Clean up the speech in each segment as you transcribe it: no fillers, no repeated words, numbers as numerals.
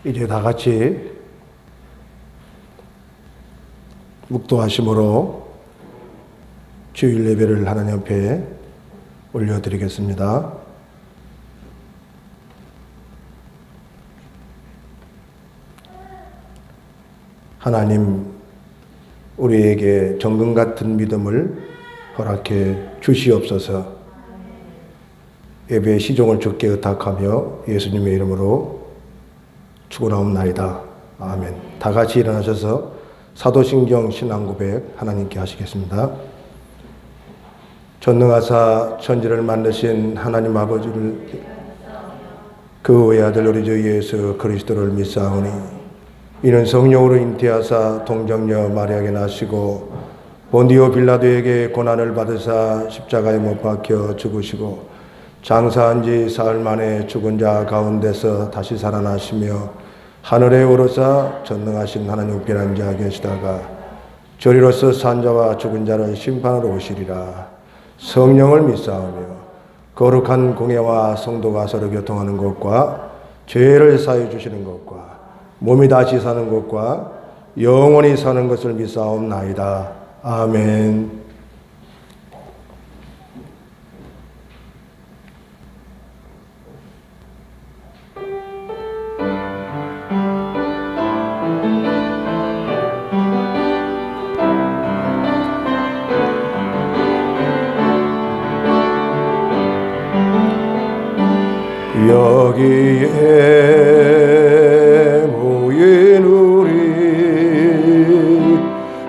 이제 다 같이 묵도하심으로 주일 예배를 하나님 앞에 올려드리겠습니다. 하나님, 우리에게 정금 같은 믿음을 허락해 주시옵소서. 예배의 시종을 주께 의탁하며 예수님의 이름으로 축원하옵나이다. 아멘. 다 같이 일어나셔서 사도신경 신앙고백 하나님께 하시겠습니다. 전능하사 천지를 만드신 하나님 아버지를, 그 외아들 우리 주 예수 그리스도를 믿사오니 이는 성령으로 잉태하사 동정녀 마리아에게 나시고 본디오 빌라도에게 고난을 받으사 십자가에 못 박혀 죽으시고 장사한 지 사흘 만에 죽은 자 가운데서 다시 살아나시며 하늘에 오르사 전능하신 하나님 우편에 앉아 계시다가 저리로서 산 자와 죽은 자를 심판하러 오시리라. 성령을 믿사오며 거룩한 공예와 성도가 서로 교통하는 것과 죄를 사해 주시는 것과 몸이 다시 사는 것과 영원히 사는 것을 믿사옵나이다. 아멘. 여기에 모인 우리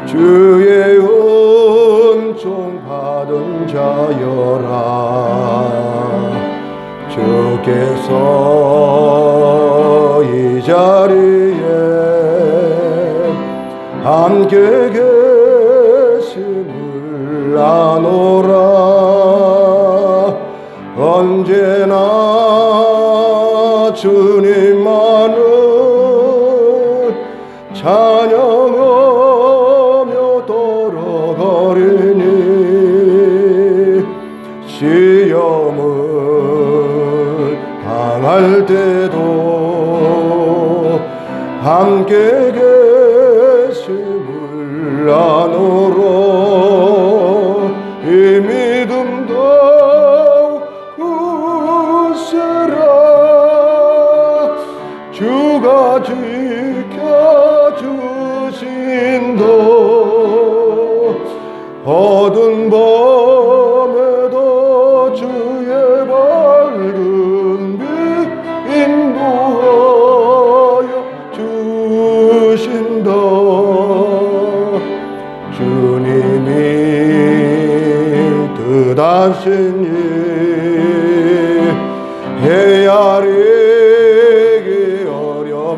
주의 은총 받은 자여라. 주께서 이 자리에 함께 계심을 아노라. 언제나 주님만을 찬양하며 돌아가리니 시험을 당할 때도 함께 계심을 아노라. 이 믿음도 주가 지켜주신다. 어두운 밤에도 주의 밝은 빛 인도하여 주신다. 주님이 뜻하신 일 헤아리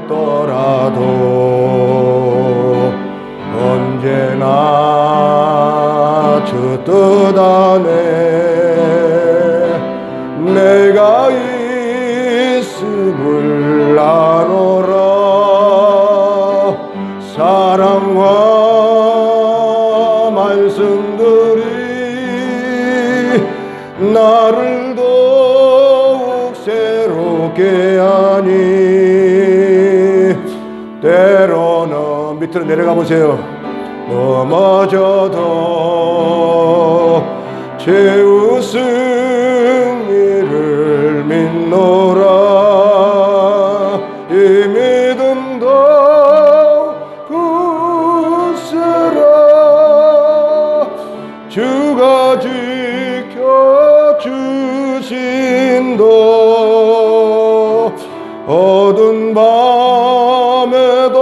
더라도 언제나 주 뜻 안에 내가 있음을 아노라. 사랑과 말씀들이 나를 더욱 새롭게 하니 때로는 밑으로 내려가 보세요. 넘어져도 최후 승리를 믿노라. 이 믿음도 굳세라. 주가 지켜주신다. 어두운 밤에도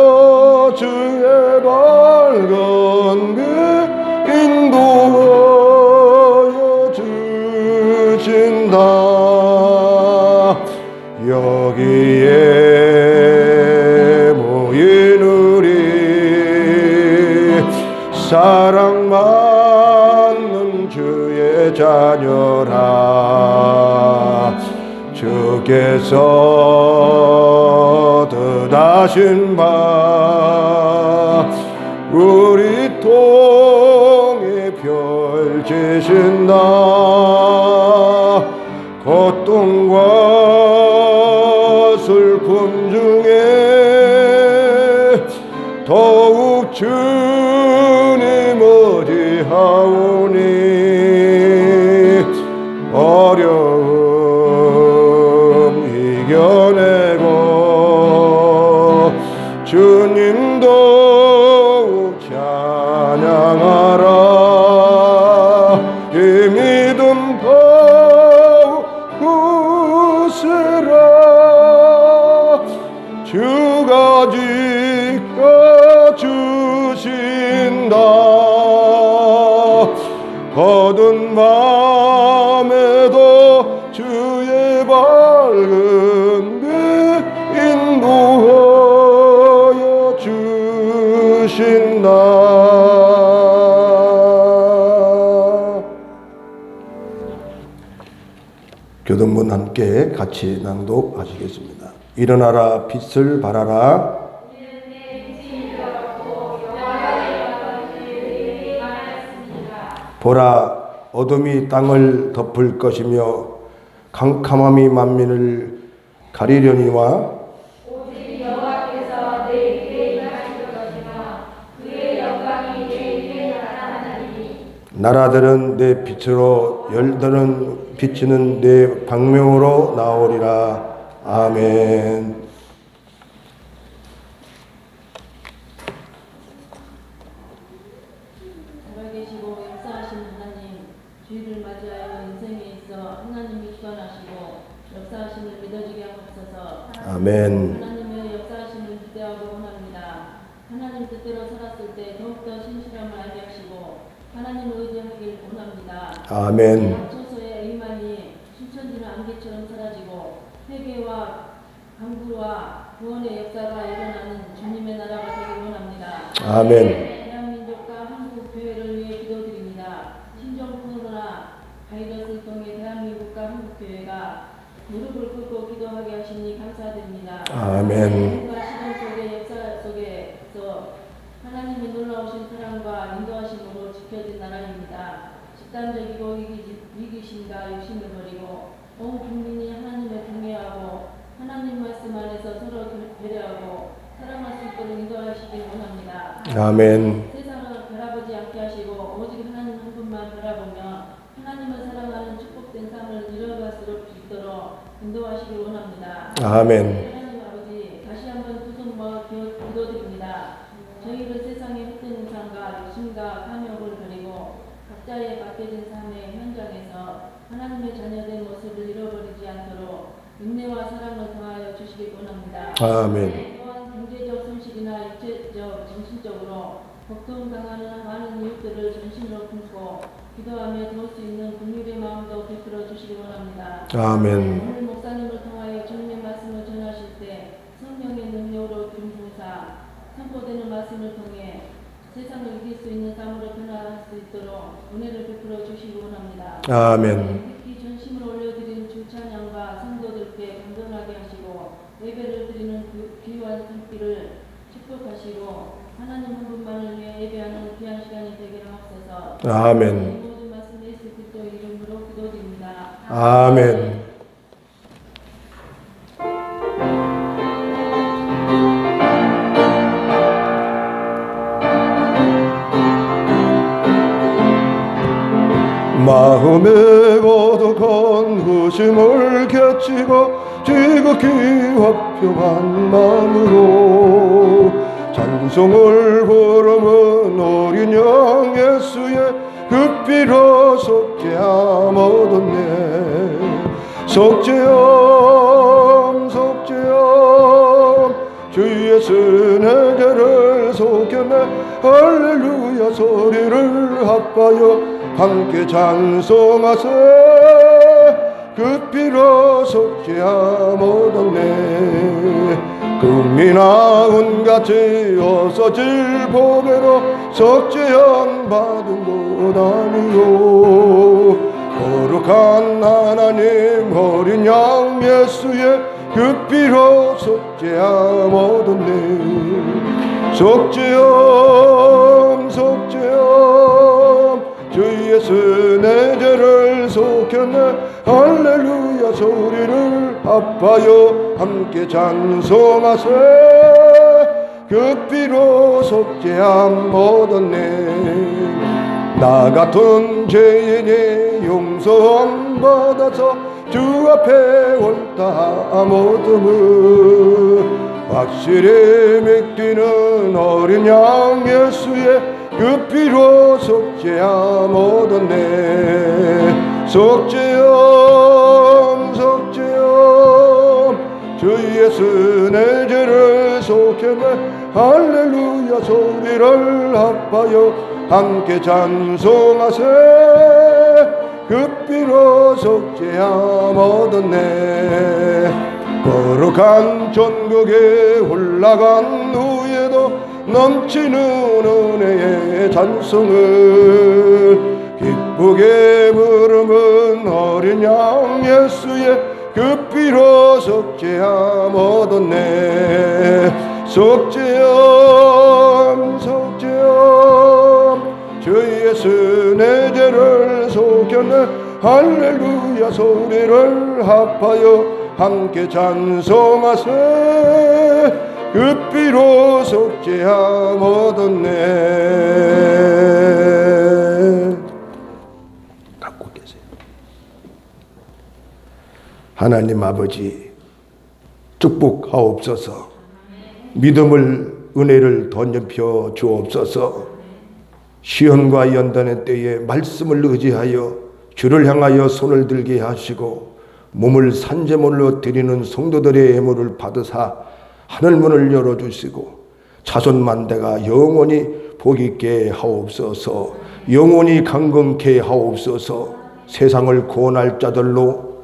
주의 밝은 빛 인도하여 주신다. 여기에 모인 우리 사랑받는 주의 자녀라. 주께서 뜻하신 바 우리 통해 펼치신다. 고통과 슬픔 중에 주님 어디하오니 어려움 이겨내고 주님도 찬양하라. 이 믿음 더욱 굳세라. 주가 지켜주신다. 어두운 밤에도 주의 밝은 빛 인도하여 주신다. 교동문 함께 같이 낭독하시겠습니다. 일어나라 빛을 발하라. 보라 어둠이 땅을 덮을 것이며 캄캄함이 만민을 가리려니와 오직 여호와께서 내 위에 임하실 것이며 그의 영광이 내 위에 나타나리니 나라들은 내 빛으로 열들은 비치는 내 방명으로 나오리라. 아멘. 살아계시고 역사하신 하나님, 주의를 맞이하여 인생에 있어 하나님이 주관하시고 역사하심을 믿어지게 하옵소서. 아멘. 하나님의 역사하심을 기대하고 원합니다. 하나님 뜻대로 살았을 때 더욱더 신실함을 알게 하시고 하나님을 의지하길 원합니다. 아멘. 처소의 의만이 순천지는 안개처럼 사라지고 회개와 강구와 구원의 역사가 일어나는 주님의 나라가 되길 원합니다. 아멘. 대한민족과 한국 교회를 위해 기도드립니다. 신종 코로나 바이러스를 통해 대한민국과 한국 교회가 무릎을 꿇고 기도하게 하시니 감사드립니다. 아멘. 시간 속의 역사 속에서 하나님의 놀라우신 사랑과 인도하심으로 지켜진 나라입니다. 집단적이고 위기심과 욕심을 버리고 온 국민이 하나님을 경외하고 하나님 말씀 안에서 서로 배려하고 사랑할 수 있도록 인도하시길 원합니다. 아멘. 세상을 바라보지 않게 하시고 오직 하나님 한 분만 바라보며 하나님을 사랑하는 축복된 삶을 이뤄갈 수 있도록 인도하시길 원합니다. 아멘. 하나님 아버지, 다시 한번 두 손 모아 기도드립니다. 저희를 세상의 헛된 인상과 욕심과 탐욕을 버리고 각자의 맡겨진 삶의 현장에서 하나님의 자녀된 모습을 잃어버리지 않도록 은혜와 사랑을 더하여 주시길 원합니다. 아멘. 또한 경제적 손실이나 육체적, 정신적으로 고통 당하는 많은 이웃들을 전심으로 품고 기도하며 도울 수 있는 긍휼의 마음도 베풀어 주시기 원합니다. 아멘. 오늘 목사님을 통하여 주님의 말씀을 전하실 때 성령의 능력으로 준부사 선포되는 말씀을 통해 세상을 이길 수 있는 삶으로 변화할 수 있도록 은혜를 베풀어 주시기 원합니다. 아멘. 특히 전심을 올려드린 주 찬양과 성도들께 감동하게 하시고 예배를 드리는 귀한 손길을 축복하시고 하나님 한 분만을 위해 예배하는 귀한 시간이 되게 하옵소서. 아멘. 모든 말씀 예수 그리스도의 이름으로 기도드립니다. 아멘. 마음에 거룩한 후심을 겹치고 지극히 화평한 마음으로 찬송을 부르는 어린 양 예수의 그 피로 속죄함 얻었네. 속죄함 속죄함 주 예수 내게를 속였네. 할렐루야 소리를 합하여 함께 찬송하세. 그 피로 속죄함 얻었네. 금이나 은같이 어서질 보배로 속죄함 받은 것 아니요. 거룩한 하나님 어린 양 예수의 그 피로 속죄함 얻었네. 속죄함 속죄함 주 예수 내 죄를 속였네. 할렐루야 소리를 합하여 함께 찬송하세. 그 피로 속죄함 얻었네. 나 같은 죄인이 용서함 받아서 주 앞에 옳다함 얻음을 확실히 믿기는 어린 양 예수의 그 피로 속죄함 얻었네. 속죄함 속죄함 주 예수 내 죄를 속했네. 할렐루야 소리를 합하여 함께 찬송하세. 그 피로 속죄함 얻었네. 거룩한 천국에 올라간 후에도 넘치는 은혜의 찬송을 기쁘게 부르는 어린 양 예수의 그 피로 속죄함 얻었네. 속죄함 속죄함 주 예수 내 죄를 속였네. 할렐루야 소리를 합하여 함께 찬송하세. 그 피로 속죄함 얻었네. 갖고 계세요. 하나님 아버지 축복하옵소서. 믿음을 은혜를 덧입혀 주옵소서. 시험과 연단의 때에 말씀을 의지하여 주를 향하여 손을 들게 하시고 몸을 산제물로 드리는 성도들의 예물을 받으사 하늘문을 열어주시고 자손만대가 영원히 복있게 하옵소서. 영원히 강건케 하옵소서. 세상을 구원할 자들로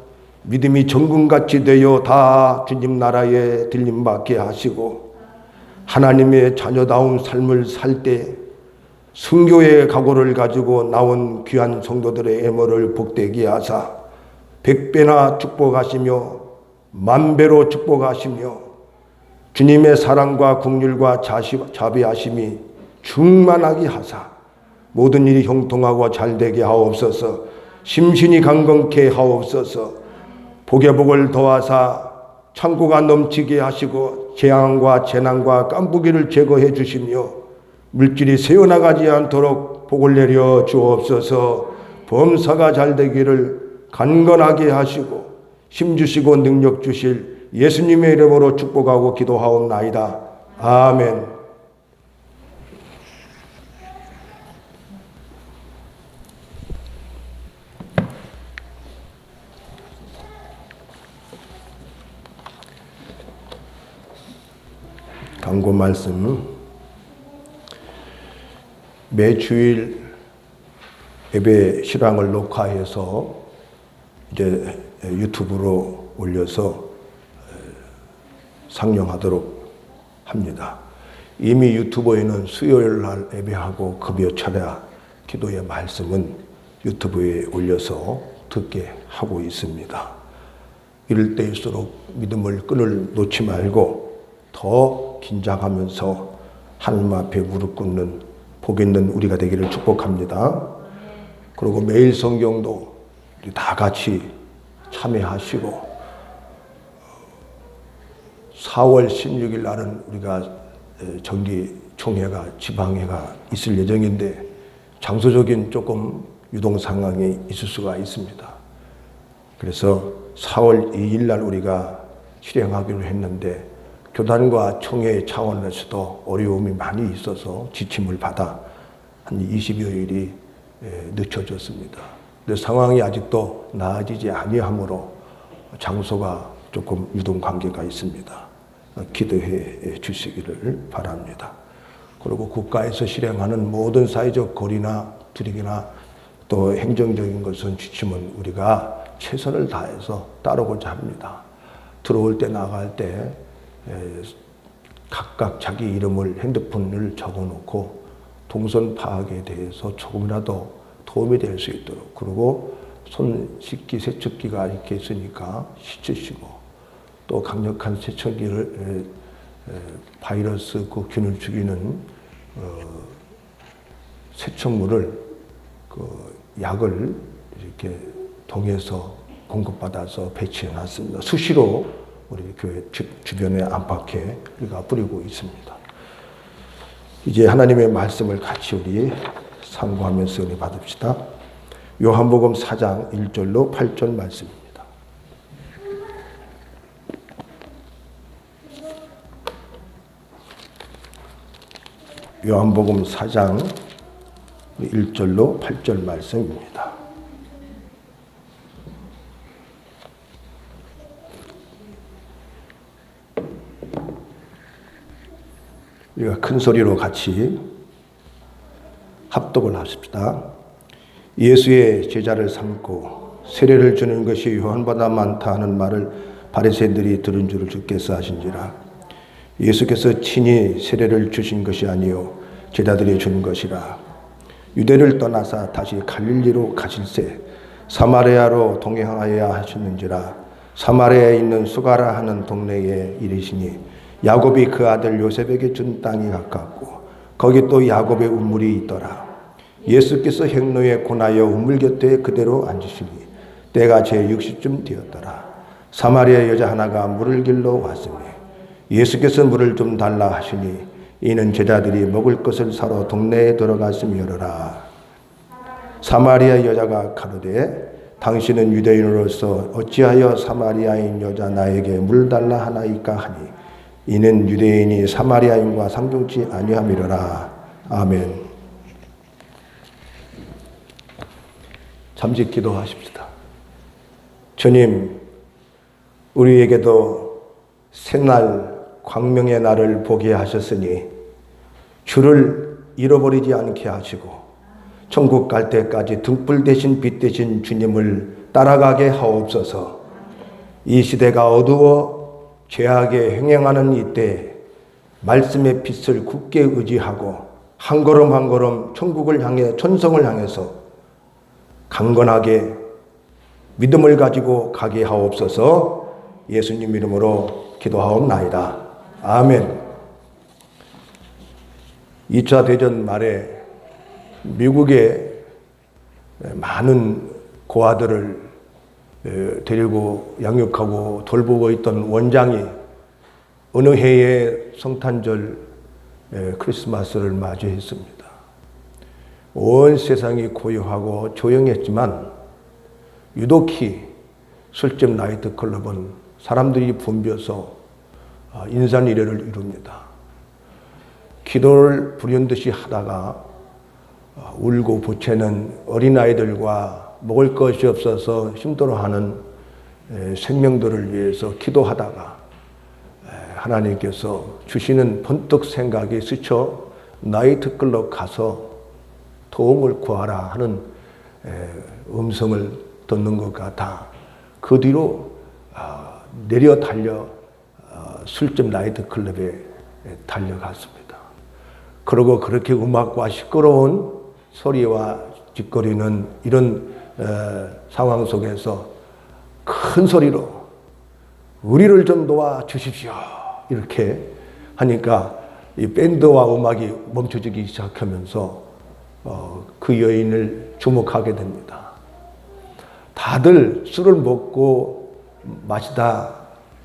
믿음이 정금같이 되어 다 주님 나라에 들림받게 하시고 하나님의 자녀다운 삶을 살 때 순교의 각오를 가지고 나온 귀한 성도들의 예물을 복되게 하사 100배나 축복하시며 만배로 축복하시며 주님의 사랑과 긍휼과 자비하심이 충만하게 하사 모든 일이 형통하고 잘되게 하옵소서. 심신이 강건케 하옵소서. 복의 복을 더하사 창고가 넘치게 하시고 재앙과 재난과 깐부기를 제거해 주시며 물질이 새어나가지 않도록 복을 내려 주옵소서. 범사가 잘되기를 간건하게 하시고 힘주시고 능력 주실 예수님의 이름으로 축복하고 기도하옵나이다. 아멘. 광고 말씀. 매주일 예배 실황을 녹화해서 이제 유튜브로 올려서 상영하도록 합니다. 이미 유튜브에는 수요일 날 예배하고 급여 차례 기도의 말씀은 유튜브에 올려서 듣게 하고 있습니다. 이럴 때일수록 믿음을 끈을 놓지 말고 더 긴장하면서 하나님 앞에 무릎 꿇는 복 있는 우리가 되기를 축복합니다. 그리고 매일 성경도 우리 다 같이 참여하시고 4월 16일 날은 우리가 정기 총회가 지방회가 있을 예정인데 장소적인 조금 유동 상황이 있을 수가 있습니다. 그래서 4월 2일 날 우리가 실행하기로 했는데 교단과 총회 차원에서도 어려움이 많이 있어서 지침을 받아 한 20여일이 늦춰졌습니다. 근데 상황이 아직도 나아지지 아니하므로 장소가 조금 유동 관계가 있습니다. 기도해 주시기를 바랍니다. 그리고 국가에서 실행하는 모든 사회적 거리나 두리기나 또 행정적인 것은 지침은 우리가 최선을 다해서 따르고자 합니다. 들어올 때 나갈 때 각각 자기 이름을 핸드폰을 적어놓고 동선 파악에 대해서 조금이라도 도움이 될 수 있도록, 그리고 손 씻기 세척기가 이렇게 있으니까 씻으시고 또 강력한 세척기를 바이러스 그 균을 죽이는 세척물을 그 약을 이렇게 동에서 공급받아서 배치해 놨습니다. 수시로 우리 교회 주변에 안팎에 우리가 뿌리고 있습니다. 이제 하나님의 말씀을 같이 우리 상고하면서 은혜 받읍시다. 요한복음 4장 1절로 8절 말씀입니다. 요한복음 4장 1절로 8절 말씀입니다. 우리가 큰 소리로 같이 합독을 합시다. 예수의 제자를 삼고 세례를 주는 것이 요한보다 많다 하는 말을 바리새인들이 들은 줄을 주께서 아신지라. 예수께서 친히 세례를 주신 것이 아니요 제자들이 준 것이라. 유대를 떠나사 다시 갈릴리로 가실새 사마리아로 동행하여야 하셨는지라. 사마리아에 있는 수가라 하는 동네에 이르시니 야곱이 그 아들 요셉에게 준 땅이 가깝고 거기 또 야곱의 우물이 있더라. 예수께서 행로에 고나여 우물 곁에 그대로 앉으시니 때가 제 60쯤 되었더라. 사마리아 여자 하나가 물을 길러 왔으니 예수께서 물을 좀 달라 하시니 이는 제자들이 먹을 것을 사러 동네에 들어갔음이로라. 사마리아 여자가 가로되 당신은 유대인으로서 어찌하여 사마리아인 여자 나에게 물 달라 하나이까 하니 이는 유대인이 사마리아인과 상종치 아니함이로라. 아멘. 잠시 기도하십시다. 주님, 우리에게도 새날 광명의 날을 보게 하셨으니 주를 잃어버리지 않게 하시고 천국 갈 때까지 등불 대신 빛 대신 주님을 따라가게 하옵소서. 이 시대가 어두워 죄악에 행행하는 이때 말씀의 빛을 굳게 의지하고 한 걸음 한 걸음 천국을 향해 천성을 향해서 강건하게 믿음을 가지고 가게 하옵소서. 예수님 이름으로 기도하옵나이다. 아멘. 2차 대전 말에 미국의 많은 고아들을 데리고 양육하고 돌보고 있던 원장이 어느 해에 성탄절 크리스마스를 맞이했습니다. 온 세상이 고요하고 조용했지만 유독히 술집 나이트클럽은 사람들이 붐벼서 인산이례를 이룹니다. 기도를 불현듯이 하다가 울고 보채는 어린아이들과 먹을 것이 없어서 힘들어하는 생명들을 위해서 기도하다가 하나님께서 주시는 번뜩 생각이 스쳐 나이트클럽 가서 도움을 구하라 하는 음성을 듣는 것 같아 그 뒤로 내려 달려 술집 나이트클럽에 달려갔습니다. 그리고 그렇게 음악과 시끄러운 소리와 짓거리는 이런 상황 속에서 큰 소리로 우리를 좀 도와주십시오 이렇게 하니까 이 밴드와 음악이 멈춰지기 시작하면서 그 여인을 주목하게 됩니다. 다들 술을 먹고 마시다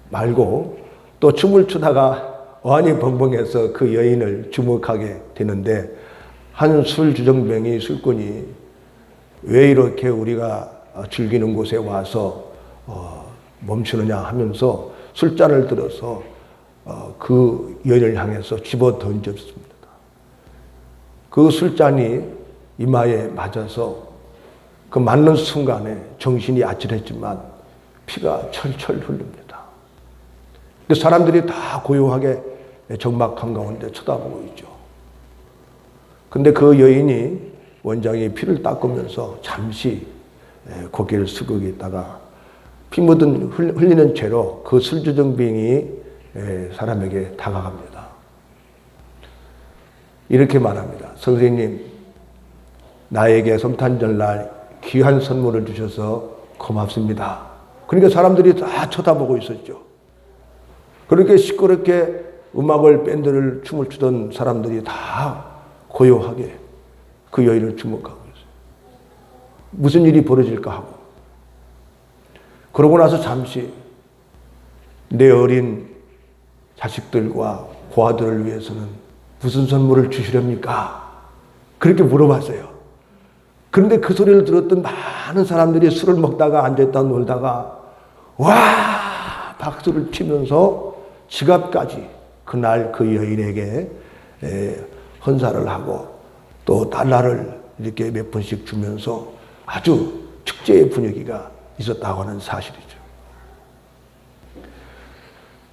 말고 또 춤을 추다가 어안이 벙벙해서 그 여인을 주목하게 되는데 한 술주정뱅이 술꾼이 왜 이렇게 우리가 즐기는 곳에 와서 멈추느냐 하면서 술잔을 들어서 그 여인을 향해서 집어 던졌습니다. 그 술잔이 이마에 맞아서 그 맞는 순간에 정신이 아찔했지만 피가 철철 흐릅니다. 그 사람들이 다 고요하게 적막한 가운데 쳐다보고 있죠. 근데 그 여인이 원장이 피를 닦으면서 잠시 고개를 숙이고 있다가 피 묻은 흘리는 채로 그 술주정뱅이 사람에게 다가갑니다. 이렇게 말합니다. 선생님, 나에게 성탄절날 귀한 선물을 주셔서 고맙습니다. 그러니까 사람들이 다 쳐다보고 있었죠. 그렇게 시끄럽게 음악을 밴드를 춤을 추던 사람들이 다 고요하게 그 여인을 주목하고 있어요. 무슨 일이 벌어질까 하고. 그러고 나서 잠시 내 어린 자식들과 고아들을 위해서는 무슨 선물을 주시렵니까? 그렇게 물어봤어요. 그런데 그 소리를 들었던 많은 사람들이 술을 먹다가 앉아있다 놀다가 와 박수를 치면서 지갑까지 그날 그 여인에게 헌사를 하고 또 달러를 이렇게 몇 번씩 주면서 아주 축제의 분위기가 있었다고 하는 사실이죠.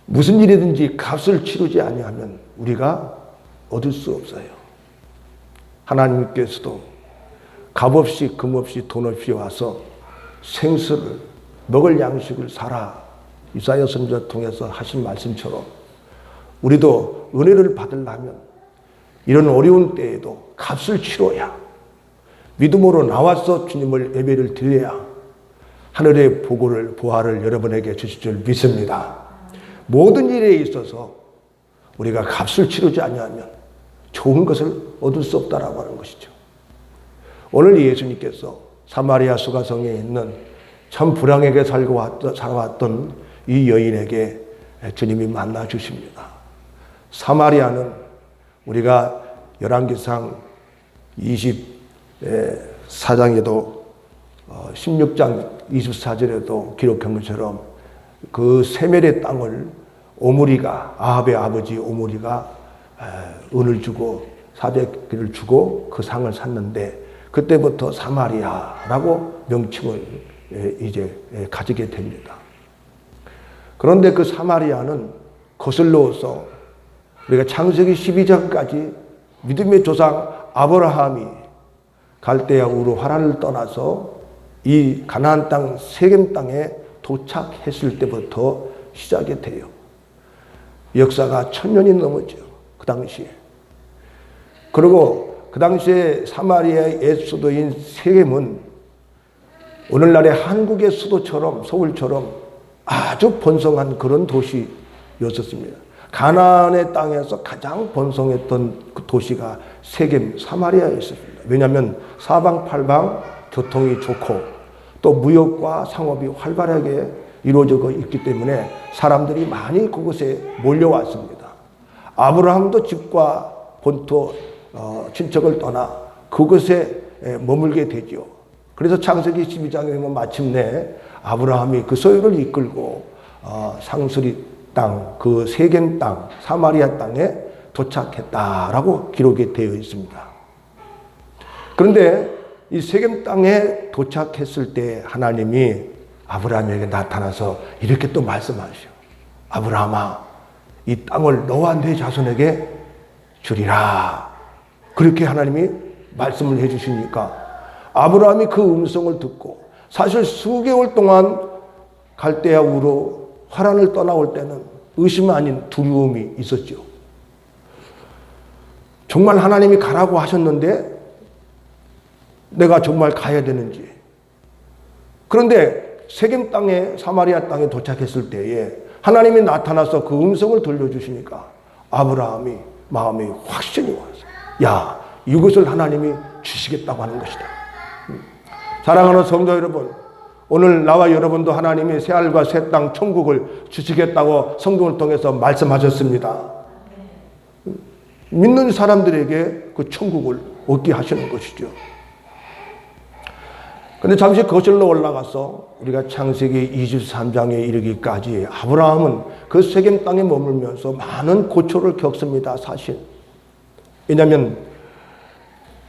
무슨 일이든지 값을 치르지 아니하면 우리가 얻을 수 없어요. 하나님께서도 값 없이 금 없이 돈 없이 와서 생수를 먹을 양식을 사라 이사야 선지자 통해서 하신 말씀처럼 우리도 은혜를 받으려면 이런 어려운 때에도 값을 치러야 믿음으로 나와서 주님을 예배를 드려야 하늘의 보고를 보화를 여러분에게 주실 줄 믿습니다. 모든 일에 있어서 우리가 값을 치르지 않으면 좋은 것을 얻을 수 없다라고 하는 것이죠. 오늘 예수님께서 사마리아 수가성에 있는 참 불행하게 살아왔던 이 여인에게 주님이 만나 주십니다. 사마리아는 우리가 열왕기상 24장에도 16장 24절에도 기록한 것처럼 그 세멜의 땅을 오므리가 아합의 아버지 오므리가 은을 주고 400개를 주고 그 상을 샀는데 그때부터 사마리아라고 명칭을 이제 가지게 됩니다. 그런데 그 사마리아는 거슬러서 우리가 창세기 12장까지 믿음의 조상 아브라함이 갈대아 우르 하란을 떠나서 이 가나안 땅 세겜 땅에 도착했을 때부터 시작이 돼요. 역사가 1000년이 넘었죠. 그 당시에. 그리고 그 당시에 사마리아의 수도인 세겜은 오늘날의 한국의 수도처럼 서울처럼 아주 번성한 그런 도시였었습니다. 가나안의 땅에서 가장 번성했던 그 도시가 세겜 사마리아였습니다. 왜냐하면 사방팔방 교통이 좋고 또 무역과 상업이 활발하게 이루어지고 있기 때문에 사람들이 많이 그곳에 몰려왔습니다. 아브라함도 집과 본토 친척을 떠나 그곳에 머물게 되죠. 그래서 창세기 12장에 보면 마침내 아브라함이 그 소유를 이끌고 상수리 땅, 그 세겜 땅, 사마리아 땅에 도착했다라고 기록이 되어 있습니다. 그런데 이 세겜 땅에 도착했을 때 하나님이 아브라함에게 나타나서 이렇게 또 말씀하시오. 아브라함아, 이 땅을 너와 네 자손에게 주리라. 그렇게 하나님이 말씀을 해주시니까 아브라함이 그 음성을 듣고 사실 수개월 동안 갈대아 우르 하란을 떠나올 때는 의심 아닌 두려움이 있었죠. 정말 하나님이 가라고 하셨는데 내가 정말 가야 되는지. 그런데 세겜 땅에 사마리아 땅에 도착했을 때에 하나님이 나타나서 그 음성을 들려주시니까 아브라함이 마음이 확신이 왔어요. 야, 이것을 하나님이 주시겠다고 하는 것이다. 사랑하는 성도 여러분, 오늘 나와 여러분도 하나님이 새하늘과 새 땅 천국을 주시겠다고 성경을 통해서 말씀하셨습니다. 믿는 사람들에게 그 천국을 얻게 하시는 것이죠. 그런데 잠시 거슬러 올라가서 우리가 창세기 23장에 이르기까지 아브라함은 그 세겜 땅에 머물면서 많은 고초를 겪습니다. 사실. 왜냐하면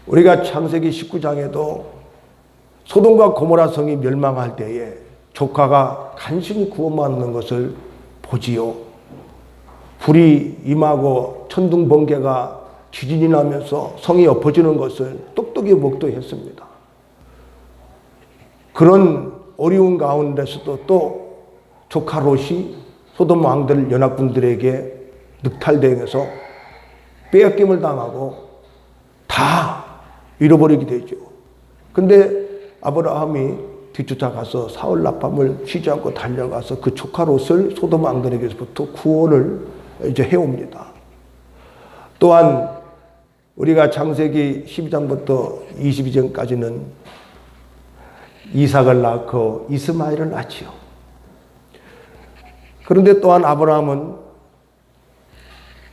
우리가 창세기 19장에도 소돔과 고모라 성이 멸망할 때에 조카가 간신히 구원받는 것을 보지요. 불이 임하고 천둥 번개가 지진이 나면서 성이 엎어지는 것을 똑똑히 목도했습니다. 그런 어려운 가운데서도 또 조카 롯이 소돔 왕들 연합군들에게 늑탈당해서 빼앗김을 당하고 다 잃어버리게 되죠. 근데 아브라함이 뒤쫓아가서 사울 나팔을 쉬지 않고 달려가서 그 조카 롯을 소돔 왕들에게서부터 구원을 이제 해옵니다. 또한 우리가 창세기 12장부터 22장까지는 이삭을 낳고 이스마엘을 낳지요. 그런데 또한 아브라함은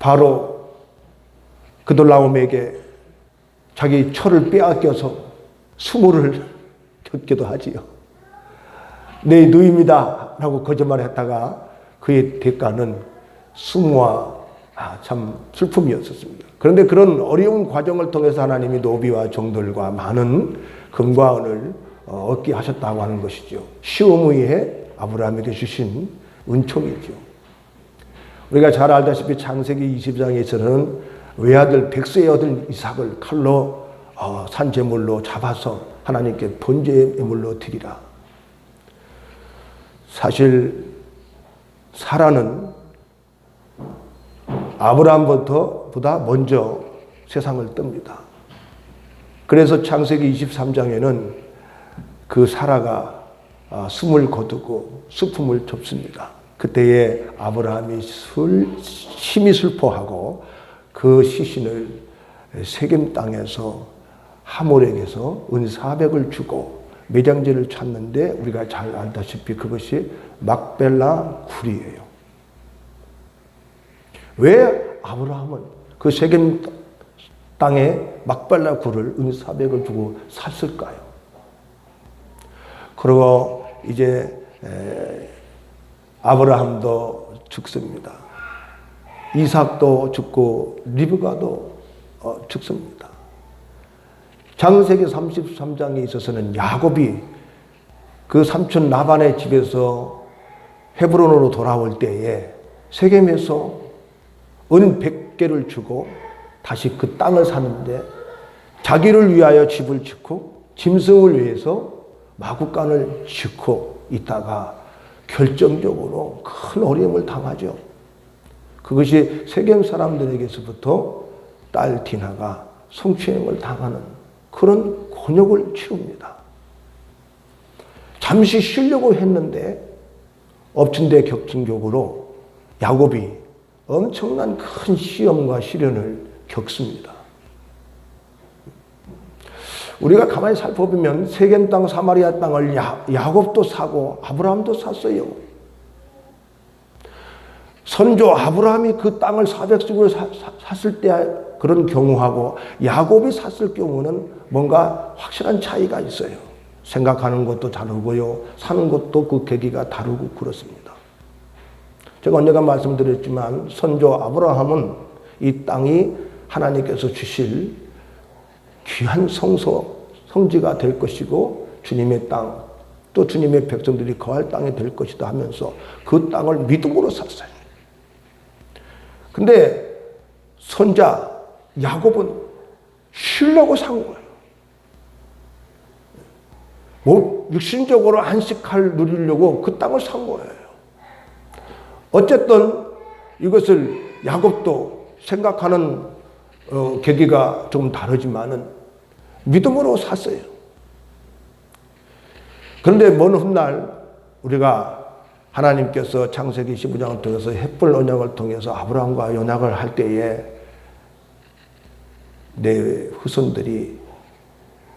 바로 그돌라움에게 자기 철을 빼앗겨서 수모를 겪기도 하지요. 내 누이입니다 라고 거짓말했다가 그의 대가는 수모와 참 슬픔이었습니다. 그런데 그런 어려운 과정을 통해서 하나님이 노비와 종들과 많은 금과 은을 얻게 하셨다고 하는 것이죠. 시험 후에 아브라함에게 주신 은총이죠. 우리가 잘 알다시피 창세기 20장에서는 외아들 백세에 얻은 이삭을 칼로 산제물로 잡아서 하나님께 번제의 예물로 드리라. 사실 사라는 아브라함보다 먼저 세상을 뜹니다. 그래서 창세기 23장에는 그 사라가 숨을 거두고 슬픔을 접습니다. 그때에 아브라함이 심히 슬퍼하고 그 시신을 세겜 땅에서 하몰에게서 은 400을 주고 매장지를 찾는데 우리가 잘 알다시피 그것이 막벨라 굴이에요. 왜 아브라함은 그 세겜 땅에 막벨라 굴을 은 400을 주고 샀을까요? 그리고 이제 아브라함도 죽습니다. 이삭도 죽고 리브가도 죽습니다. 창세기 33장에 있어서는 야곱이 그 삼촌 라반의 집에서 헤브론으로 돌아올 때에 세겜에서 은 100개를 주고 다시 그 땅을 사는데 자기를 위하여 집을 짓고 짐승을 위해서 마구간을 짓고 있다가 결정적으로 큰 어려움을 당하죠. 그것이 세겜 사람들에게서부터 딸 디나가 성추행을 당하는 그런 곤욕을 치릅니다. 잠시 쉬려고 했는데 엎친 데 겹친 격으로 야곱이 엄청난 큰 시험과 시련을 겪습니다. 우리가 가만히 살펴보면 세겜 땅 사마리아 땅을 야곱도 사고 아브라함도 샀어요. 선조 아브라함이 그 땅을 400씩을 샀을 때 그런 경우하고 야곱이 샀을 경우는 뭔가 확실한 차이가 있어요. 생각하는 것도 다르고요. 사는 것도 그 계기가 다르고 그렇습니다. 제가 언젠가 말씀드렸지만 선조 아브라함은 이 땅이 하나님께서 주실 귀한 성지가 될 것이고 주님의 땅, 또 주님의 백성들이 거할 땅이 될 것이다 하면서 그 땅을 믿음으로 샀어요. 근데 손자 야곱은 쉬려고 산 거예요. 뭐 육신적으로 안식할 누리려고 그 땅을 산 거예요. 어쨌든 이것을 야곱도 생각하는 계기가 좀 다르지만은 믿음으로 샀어요. 그런데 먼 훗날 우리가 하나님께서 창세기 15장을 통해서 햇불 언약을 통해서 아브라함과 연약을 할 때에 내 후손들이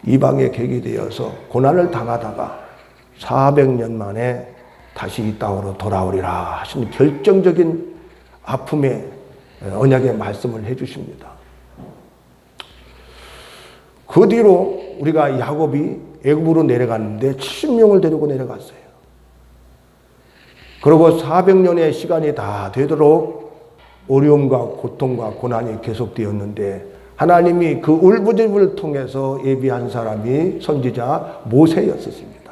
이방에 객이 되어서 고난을 당하다가 400년 만에 다시 이 땅으로 돌아오리라 하시는 결정적인 아픔의 언약의 말씀을 해주십니다. 그 뒤로 우리가 야곱이 애굽으로 내려갔는데 70명을 데리고 내려갔어요. 그리고 400년의 시간이 다 되도록 어려움과 고통과 고난이 계속되었는데 하나님이 그 울부짖음을 통해서 예비한 사람이 선지자 모세였습니다.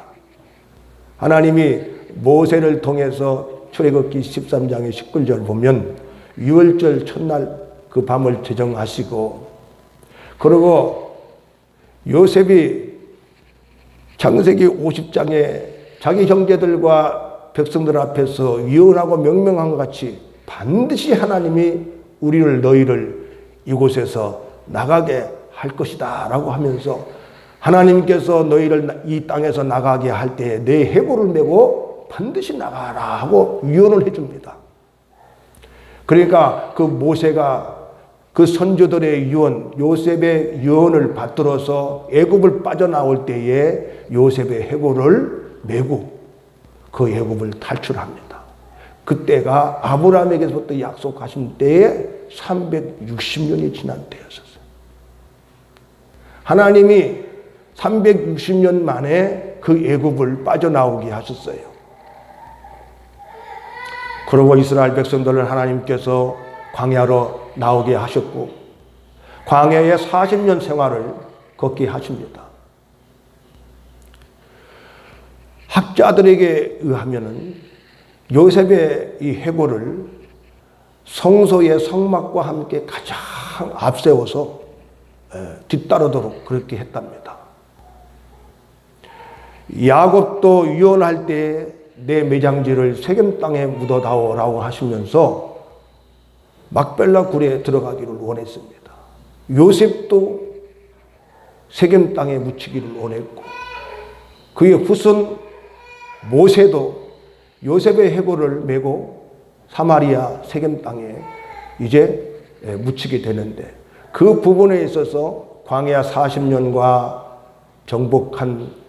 하나님이 모세를 통해서 출애굽기 13장의 19절 보면 유월절 첫날 그 밤을 제정하시고 그리고 요셉이 창세기 50장에 자기 형제들과 백성들 앞에서 위언하고 명명한 것 같이 반드시 하나님이 너희를 이곳에서 나가게 할 것이다 라고 하면서 하나님께서 너희를 이 땅에서 나가게 할 때 내 해골을 메고 반드시 나가라 하고 위언을 해줍니다. 그러니까 그 모세가 그 선조들의 유언, 요셉의 유언을 받들어서 애굽을 빠져나올 때에 요셉의 해골을 메고 그 애굽을 탈출합니다. 그때가 아브라함에게서부터 약속하신 때에 360년이 지난 때였었어요. 하나님이 360년 만에 그 애굽을 빠져나오게 하셨어요. 그리고 이스라엘 백성들을 하나님께서 광야로 나오게 하셨고 광야에 40년 생활을 걷게 하십니다. 학자들에게 의하면은 요셉의 이 해고를 성소의 성막과 함께 가장 앞세워서 뒤따르도록 그렇게 했답니다. 야곱도 유언할 때 내 매장지를 세겜 땅에 묻어다오라고 하시면서 막벨라 굴에 들어가기를 원했습니다. 요셉도 세겜 땅에 묻히기를 원했고 그의 후손 모세도 요셉의 해골을 메고 사마리아 세겜 땅에 이제 묻히게 되는데 그 부분에 있어서 광야 40년과 정복한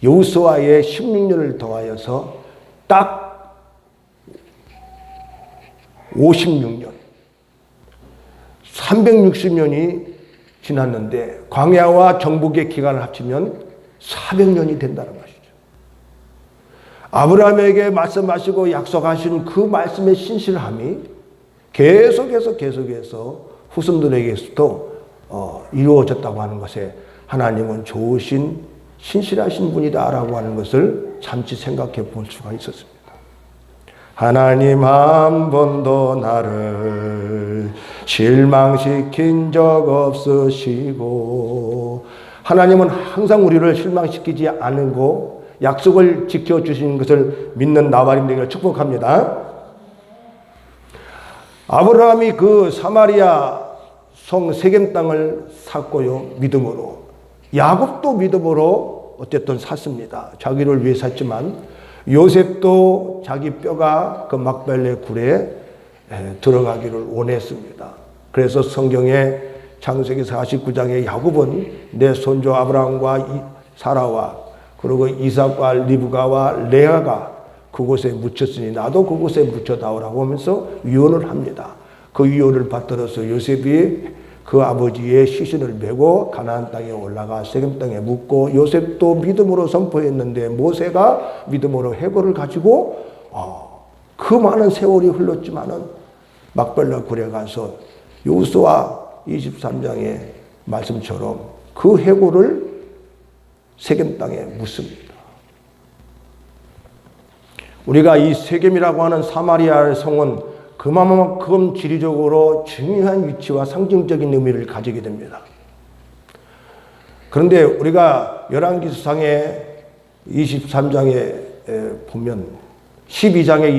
여호수아의 16년을 더하여서 딱 56년 360년이 지났는데 광야와 정복의 기간을 합치면 400년이 된다는 것이죠. 아브라함에게 말씀하시고 약속하신 그 말씀의 신실함이 계속해서 후손들에게서도 이루어졌다고 하는 것에 하나님은 좋으신 신실하신 분이다라고 하는 것을 잠시 생각해 볼 수가 있었습니다. 하나님 한 번도 나를 실망시킨 적 없으시고 하나님은 항상 우리를 실망시키지 않고 약속을 지켜주시는 것을 믿는 나발인들에게 축복합니다. 아브라함이 그 사마리아 성 세겜 땅을 샀고요. 믿음으로. 야곱도 믿음으로 어쨌든 샀습니다. 자기를 위해 샀지만 요셉도 자기 뼈가 그 막벨레 굴에 들어가기를 원했습니다. 그래서 성경에 창세기 49장에 야곱은 내 손주 아브라함과 사라와 그리고 이삭과 리브가와 레아가 그곳에 묻혔으니 나도 그곳에 묻혀다오라고 하면서 유언을 합니다. 그 유언을 받들어서 요셉이 그 아버지의 시신을 메고 가나안 땅에 올라가 세겜 땅에 묻고 요셉도 믿음으로 선포했는데 모세가 믿음으로 해골을 가지고 그 많은 세월이 흘렀지만은 막벨라 굴에 가서 여호수아 23장의 말씀처럼 그 해골을 세겜 땅에 묻습니다. 우리가 이 세겜이라고 하는 사마리아의 성은 그만큼 지리적으로 중요한 위치와 상징적인 의미를 가지게 됩니다. 그런데 우리가 열왕기상의 23장에 보면 12장의